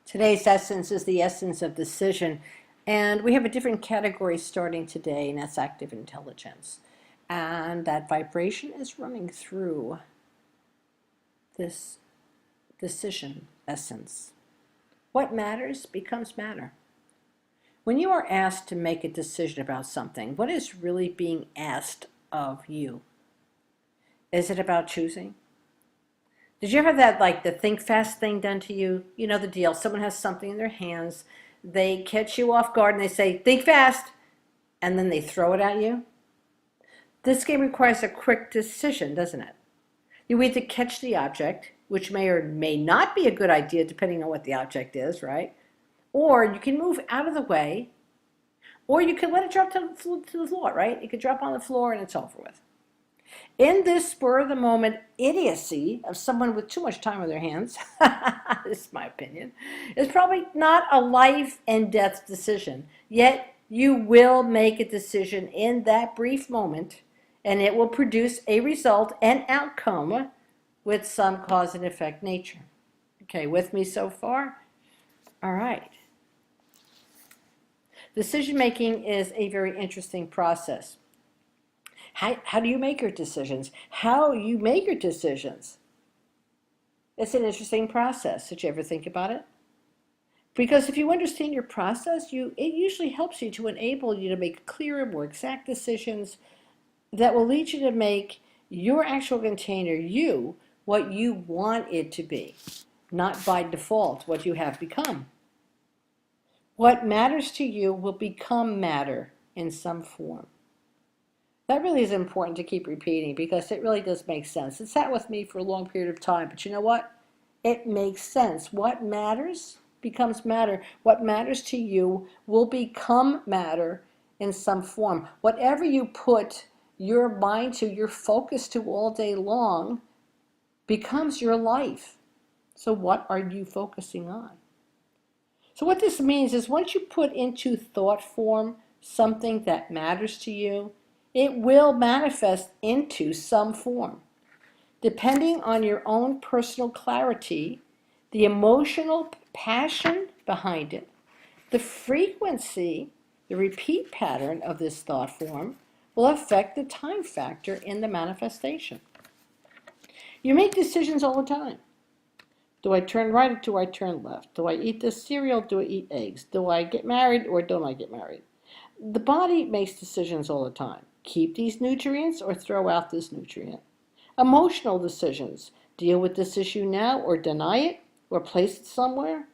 Today's essence is the essence of decision. And we have a different category starting today, and that's active intelligence. And that vibration is running through this decision essence. What matters becomes matter. When you are asked to make a decision about something, what is really being asked of you? Is it about choosing? Did you ever have that, like the think fast thing done to you? You know the deal. Someone has something in their hands, they catch you off guard and they say, think fast, and then they throw it at you. This game requires a quick decision, doesn't it? You either catch the object, which may or may not be a good idea depending on what the object is, right? Or you can move out of the way, or you can let it drop to the floor, right? It could drop on the floor and it's over with. In this spur of the moment idiocy of someone with too much time on their hands, this is my opinion, is probably not a life and death decision. Yet you will make a decision in that brief moment, and it will produce a result and outcome with some cause and effect nature. Okay, with me so far? All right. Decision making is a very interesting process. How do you make your decisions? How you make your decisions? It's an interesting process. Did you ever think about it? Because if you understand your process, it usually helps you to enable you to make clearer, more exact decisions that will lead you to make your actual container, what you want it to be, not by default what you have become. What matters to you will become matter in some form. That really is important to keep repeating because it really does make sense. It sat with me for a long period of time, but you know what? It makes sense. What matters becomes matter. What matters to you will become matter in some form. Whatever you put your mind to, your focus to all day long becomes your life. So what are you focusing on? So what this means is once you put into thought form something that matters to you, it will manifest into some form. Depending on your own personal clarity, the emotional passion behind it, the frequency, the repeat pattern of this thought form will affect the time factor in the manifestation. You make decisions all the time. Do I turn right or do I turn left? Do I eat this cereal? Do I eat eggs? Do I get married or don't I get married? The body makes decisions all the time. Keep these nutrients or throw out this nutrient. Emotional decisions. Deal with this issue now or deny it or place it somewhere.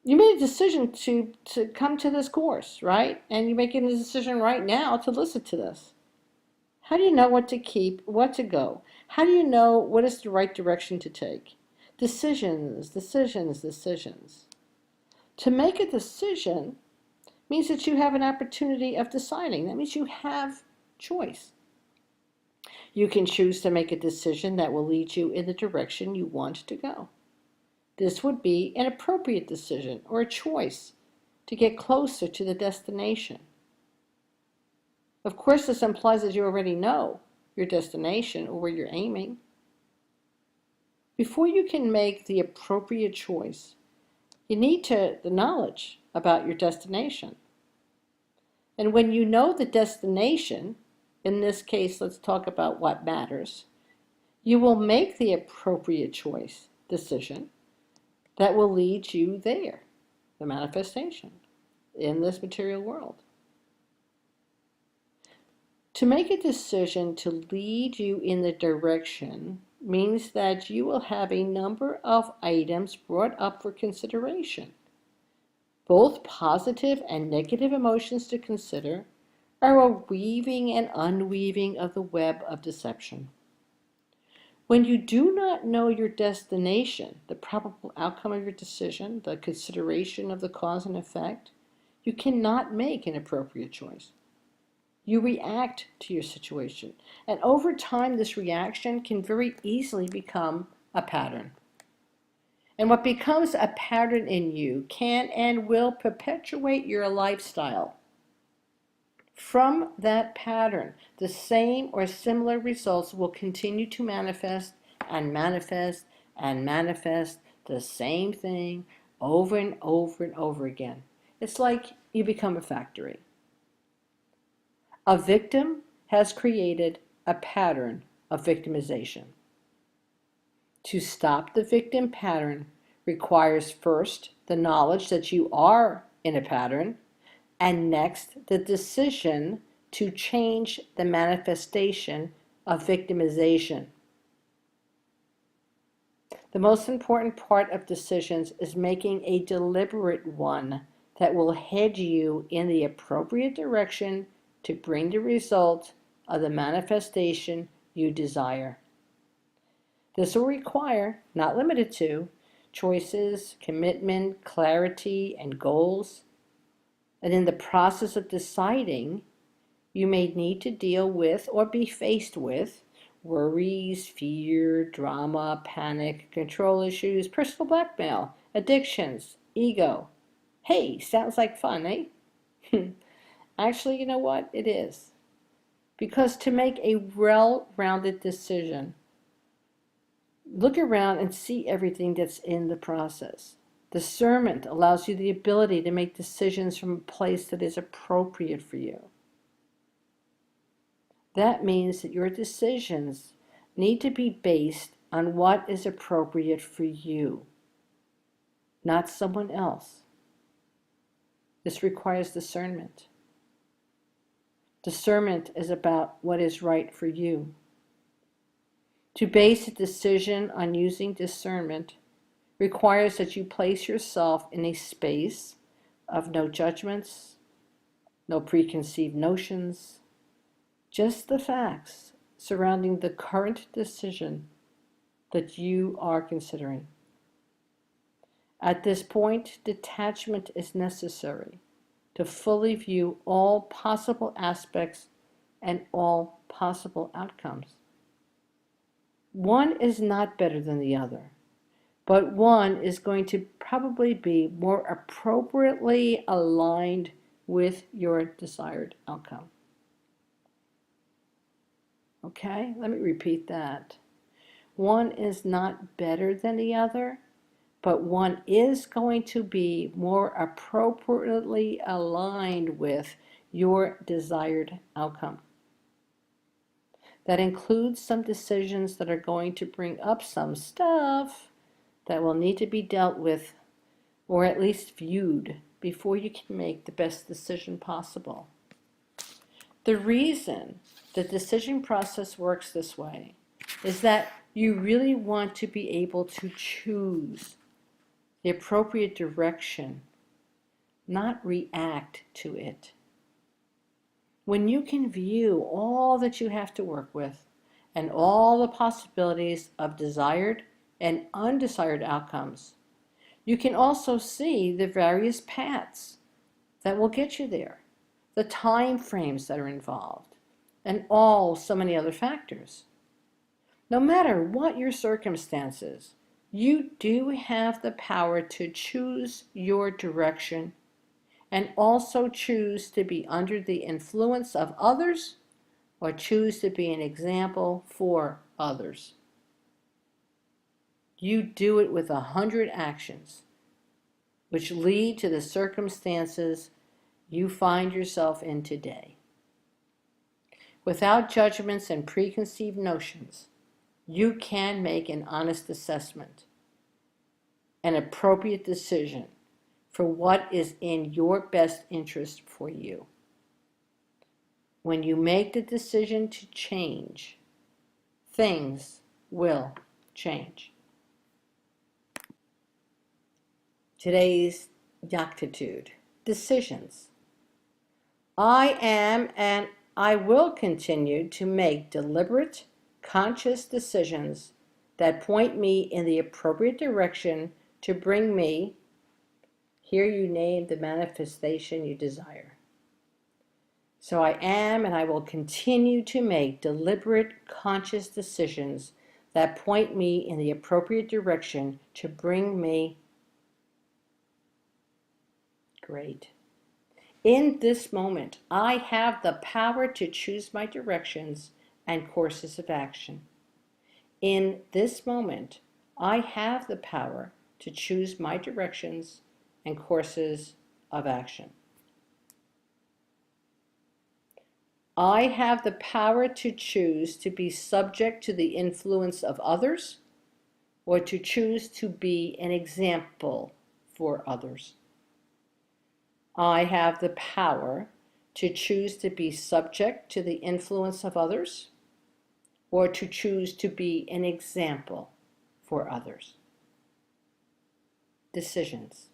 You made a decision to come to this course, right? And you're making a decision right now to listen to this. How do you know what to keep, what to go? How do you know what is the right direction to take? Decisions, decisions, decisions. To make a decision means that you have an opportunity of deciding. That means you have choice. You can choose to make a decision that will lead you in the direction you want to go. This would be an appropriate decision or a choice to get closer to the destination. Of course, this implies that you already know your destination or where you're aiming. Before you can make the appropriate choice, you need the knowledge about your destination. And when you know the destination, in this case, let's talk about what matters, you will make the appropriate choice, decision, that will lead you there, the manifestation, in this material world. To make a decision to lead you in the direction means that you will have a number of items brought up for consideration. Both positive and negative emotions to consider are a weaving and unweaving of the web of deception. When you do not know your destination, the probable outcome of your decision, the consideration of the cause and effect, you cannot make an appropriate choice. You react to your situation, and over time this reaction can very easily become a pattern. And what becomes a pattern in you can and will perpetuate your lifestyle. From that pattern, the same or similar results will continue to manifest and manifest and manifest the same thing over and over and over again. It's like you become a factory. A victim has created a pattern of victimization. To stop the victim pattern requires first the knowledge that you are in a pattern, and next the decision to change the manifestation of victimization. The most important part of decisions is making a deliberate one that will head you in the appropriate direction to bring the result of the manifestation you desire. This will require, not limited to, choices, commitment, clarity, and goals. And in the process of deciding, you may need to deal with or be faced with worries, fear, drama, panic, control issues, personal blackmail, addictions, ego. Hey, sounds like fun, eh? Actually, you know what? It is. Because to make a well-rounded decision, look around and see everything that's in the process. Discernment allows you the ability to make decisions from a place that is appropriate for you. That means that your decisions need to be based on what is appropriate for you, not someone else. This requires discernment. Discernment is about what is right for you. To base a decision on using discernment requires that you place yourself in a space of no judgments, no preconceived notions, just the facts surrounding the current decision that you are considering. At this point, detachment is necessary to fully view all possible aspects and all possible outcomes. One is not better than the other, but one is going to probably be more appropriately aligned with your desired outcome. Okay, let me repeat that. One is not better than the other, but one is going to be more appropriately aligned with your desired outcome. That includes some decisions that are going to bring up some stuff that will need to be dealt with, or at least viewed, before you can make the best decision possible. The reason the decision process works this way is that you really want to be able to choose the appropriate direction, not react to it. When you can view all that you have to work with and all the possibilities of desired and undesired outcomes, you can also see the various paths that will get you there, the time frames that are involved, and so many other factors. No matter what your circumstances, you do have the power to choose your direction and also choose to be under the influence of others or choose to be an example for others. You do it with 100 actions, which lead to the circumstances you find yourself in today. Without judgments and preconceived notions, you can make an honest assessment, an appropriate decision for what is in your best interest for you. When you make the decision to change, things will change. Today's Yoctitude, decisions. I am and I will continue to make deliberate, conscious decisions that point me in the appropriate direction to bring me, here you name the manifestation you desire. So I am and I will continue to make deliberate, conscious decisions that point me in the appropriate direction to bring me. Great. In this moment, I have the power to choose my directions and courses of action. In this moment, I have the power to choose my directions and courses of action. I have the power to choose to be subject to the influence of others, or to choose to be an example for others. I have the power to choose to be subject to the influence of others, or to choose to be an example for others. Decisions.